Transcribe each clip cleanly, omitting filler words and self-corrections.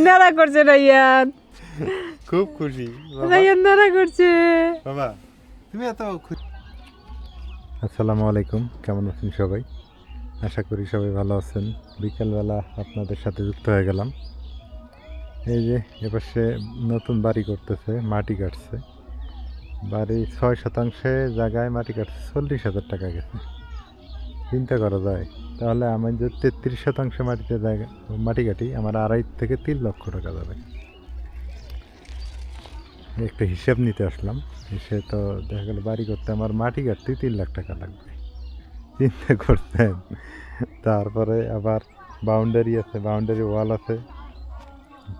নাড়া করছে রাইয়ান, খুব খুশি রাইয়ান নাড়া করছে বাবা, তুমি এত খুশি। আসসালামু আলাইকুম, কেমন আছেন সবাই? আশা করি সবাই ভালো আছেন। বিকেলবেলা আপনাদের সাথে যুক্ত হয়ে গেলাম। এই যে এপাশে নতুন বাড়ি করতেছে, মাটি কাটছে। বাড়ি 6% জায়গায় মাটি কাটছে 40,000 টাকা গেছে। চিন্তা করা যায়, তাহলে আমি যদি 33% মাটিতে জায়গা মাটি কাটি, আমার 2.5 থেকে 3 লক্ষ টাকা যাবে। একটা হিসাব নিতে আসলাম, সে তো দেখা গেল বাড়ি করতে আমার মাটি কাটতে 3 লাখ টাকা লাগবে। চিন্তা করছেন? তারপরে আবার বাউন্ডারি আছে, বাউন্ডারি ওয়াল আছে,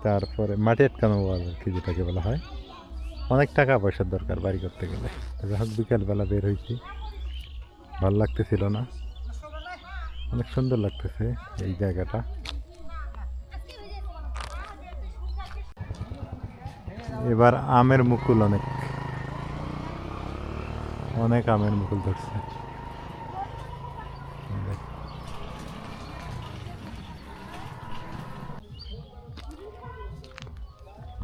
তারপরে মাটি আটকানো ওয়াল আর কি যেটাকে বলা হয়। অনেক টাকা পয়সার দরকার বাড়ি করতে গেলে। যাই হোক, বিকালবেলা বের হয়েছি, ভালো লাগতেছিল না, অনেক সুন্দর লাগতেছে এই জায়গাটা। এবার আমের মুকুল অনেক অনেক আমের মুকুল ধরছে।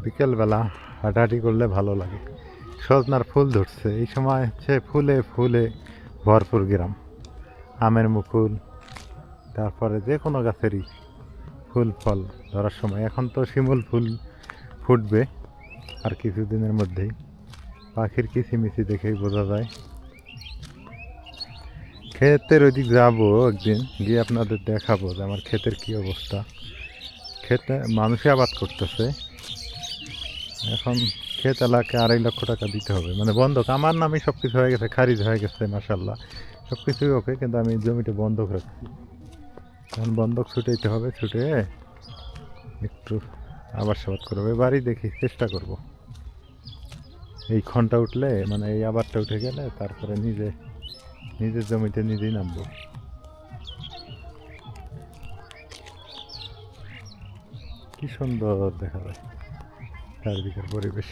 বিকেলবেলা হাঁটাহাঁটি করলে ভালো লাগে। সজনার ফুল ধরছে এই সময়, হচ্ছে ফুলে ফুলে ভরপুর গ্রাম। আমের মুকুল, তারপরে যে কোনো গাছেরই ফুল ফল ধরার সময়। এখন তো শিমুল ফুল ফুটবে আর কিছুদিনের মধ্যেই। পাখির কিচিমিচি দেখেই বোঝা যায়। ক্ষেতের ওইদিক যাবো একদিন, গিয়ে আপনাদের দেখাবো যে আমার ক্ষেতের কী অবস্থা। ক্ষেতে মানুষে আবাদ করতেছে। এখন ক্ষেত এলাকায় 2.5 লক্ষ টাকা দিতে হবে, মানে বন্ধক। আমার নামে সব কিছু হয়ে গেছে, খারিজ হয়ে গেছে মাসাল্লাহ, সব কিছুই ওকে, কিন্তু আমি জমিটা বন্ধক রাখছি। এখন বন্ধক ছুটাইতে হবে, ছুটে একটু আবাদ সাবাদ করবে বাড়ি, দেখি চেষ্টা করব। এই ক্ষণটা উঠলে, মানে এই আবারটা উঠে গেলে তারপরে নিজের জমিতে নিজেই নামবো। কি সুন্দর দেখা যায় চারদিকের পরিবেশ,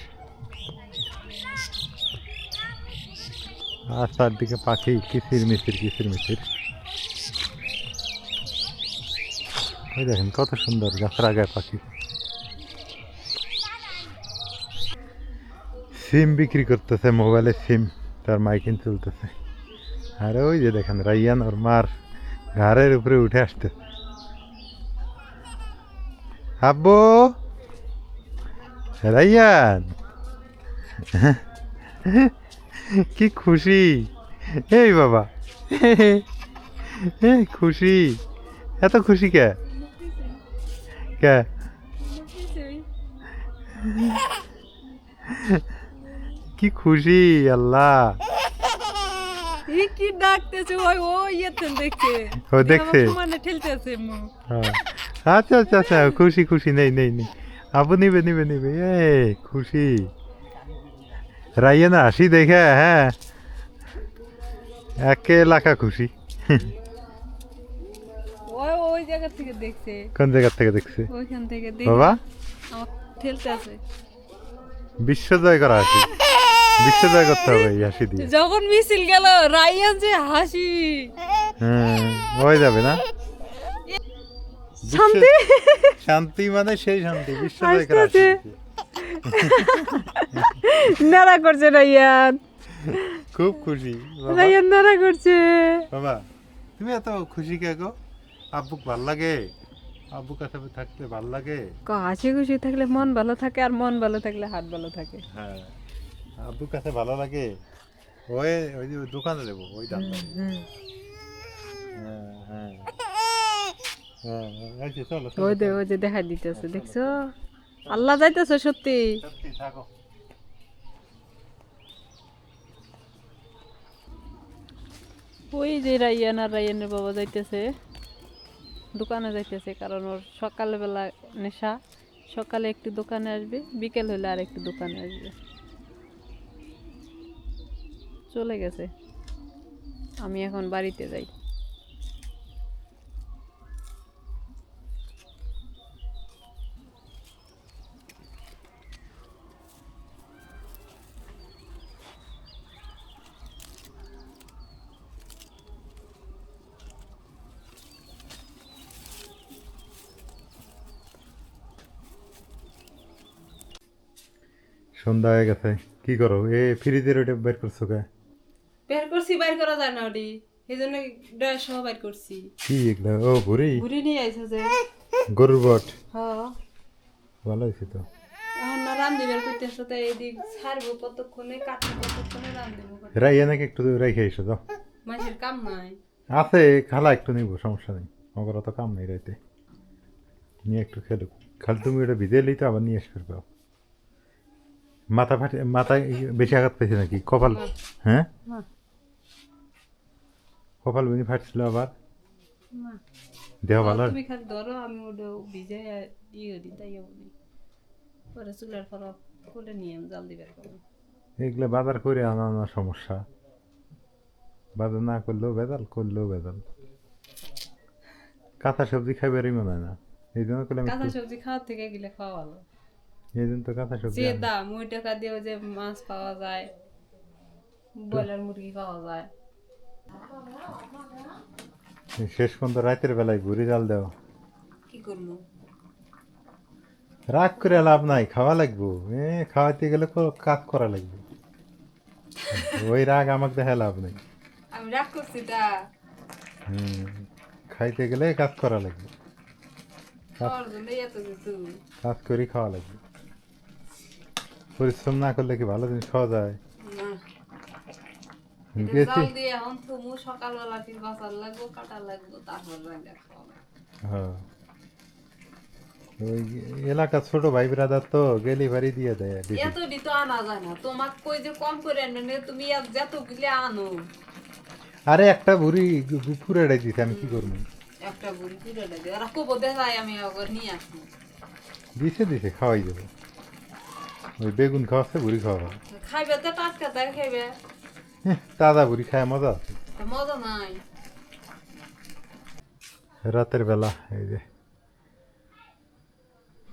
আর চারদিকে পাখি কিচির মিচির। ওই দেখেন কত সুন্দর, গাছের আগায় পাখি। সিম বিক্রি করতেছে, মোবাইলে সিম, তার মাইকিং চলতেছে। আর ওই যে দেখেন রাইয়ান ওর মার ঘাড়ের উপরে উঠে আসতে। আব্বু, রাইয়ান কি খুশি! এই বাবা, খুশি, এত খুশি কে কে? কি খুশি! আল্লাহ, কি ডাকতেছে, ওই ইয়েতে দেখছে, ও দেখছে, মানে ঠেলতেছে। আচ্ছা আচ্ছা আচ্ছা, খুশি খুশি, নেই নেই নেই, আবু নিবে নিবে নিবে, এ খুশি। রাইয়া না হাসি দেখে, হ্যাঁ, একে এলাকা খুশি। ওই জায়গা থেকে দেখছে। কোন জায়গা থেকে দেখছে? ওইখান থেকে বাবা আমার ঠেলতে আছে। বিশ্ব জয় করা হাসি, বিশ্ব জয় করতে হবে এই হাসি দিয়ে। যখন মিছিল গেল, রাইয়ান যে হাসি, হ্যাঁ, হয়ে যাবে না? শান্তি শান্তি মানে সেই শান্তি, বিশ্ব জয় করা হাসি। নাড়া করছে রাইয়ান, খুব খুশি রাইয়ান নাড়া করছে। বাবা, তুমি এত খুশি কে গো? আব্বুক ভাল লাগে? আব্বু কাছে থাকতে ভাল লাগে? হাসি খুশি থাকলে মন ভালো থাকে, আর মন ভালো থাকলে হাত ভালো থাকে। হ্যাঁ, আব্বুর কাছে ভালো লাগে। ওই ওই যে দোকানে দেবো, ওই দাম। হ্যাঁ হ্যাঁ হ্যাঁ, চলো ওই যে দেখা দিতেছে, দেখছো? আল্লাহ যাইতেছে সত্যি। সত্যি থাকো। ওই যে রাইয়ান আর রাইয়ানের বাবা যাইতেছে দোকানে, যাইতেছে কারণ ওর সকালবেলা নেশা। সকালে একটু দোকানে আসবে, বিকেল হলে আর একটু দোকানে আসবে। চলে গেছে, আমি এখন বাড়িতে যাই। সন্ধ্যা হয়ে গেছে, কি করো? এ ফ্রিজের ওইটা বের করছো কে? বের করছি, বাইর করা যায় না ওটি, এই জন্য ড্রেস সহ বাইর করছি। কি এগুলো? ও বুড়ি, ঘুরি নিয়ে আইসো যে। গরুর বট। হ্যাঁ, ভালো হয়েছে তো। এখন না রান্ধি বের করতেছো, তাই এদিক ছাড়বো কতক্ষণে, কাটবো কতক্ষণে, রান্ধবো রাইয়া নাকি একটু রেখে এসো তো। মাসের কাম নাই। আছে, খালা একটু নিবো, সমস্যা নেই। আমার অত কাম নেই রাইতে, নিয়ে একটু খেলুক। খালি তুমি ওটা ভিজে এলেই তো আবার নিয়ে এসে ফেলবো। মাথা ফাটে, মাথায় বেশি আঘাত পেয়েছে নাকি? কপাল? না, হ্যাঁ, না, কপাল বেনি ফাটছিল আবার। না। দেহ ভালো? তুমি খালি ধরো, আমি ওটা ভিজে ইয়ে দিই, তাই বলি। পরে চুলের ফরক খুলে নিয়ে আমি জলদি বের করবো। এগুলো বাজার করে আনা আনা সমস্যা। বাজার না করলেও বেদাল, করলেও বেদাল। কাঁচা সবজি খাইবারই মনে হয় না, এই জন্য করলাম কাঁচা একটু। সবজি খাওয়ার থেকে গেলে খাওয়া ভালো। এই জন্য তো কাঁচা সবজি যে আনি। দাম, ওই টাকা দিয়ে যে মাছ পাওয়া যায়, ব্রয়লার মুরগি পাওয়া যায়। এই শেষ পর্যন্ত রাতের বেলায় ঘুরি জাল দেও। কি করবো? রাগ করে লাভ নাই, খাওয়া লাগবো। খাওয়াতে গেলে কাজ করা লাগবে। ওই রাগ আমাকে দেখা লাভ নেই। আমি রাগ করছি তা? হুম, খাইতে গেলে কাজ করা লাগবে। খাওয়ার জন্য এত কিছু। কাজ করেই খাওয়া লাগবে। পরিশ্রম না করলে কি ভালো জিনিস খাওয়া যায়? না, এটা গেছি। জাল দিয়ে এখন তুমি সকালবেলা ফির বাঁচার লাগবো, কাটার লাগবো, তারপর রান্না খাওয়া লাগবে। হ্যাঁ, ওই এলাকার ছোট ভাই ব্রাদার তো গেলি বাড়ি দিয়ে দেয় দিদি। এত দি তো আনা যায় না, তোমাক কই যে কম করে আনে, তুমি যত গিলে আনো। আরে একটা বুড়ি পুরে দিছে, আমি কি করবো? একটা বুড়ি তুলে দেবে, ওরা কবো দেখায়, আমি আবার নিয়ে আসবো। দিছে দিছে, খাওয়াই যাবে। ওই বেগুন খাওয়াচ্ছে, বুড়ি খাওয়া। খাইবে তো টাটকা, তাই খাইবে, তাজা বুড়ি খায় মজা আছে। তো মজা নাই। রাতের বেলা এই যে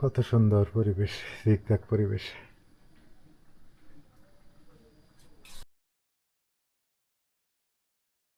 কত সুন্দর পরিবেশ, ঝিকঝাক পরিবেশ।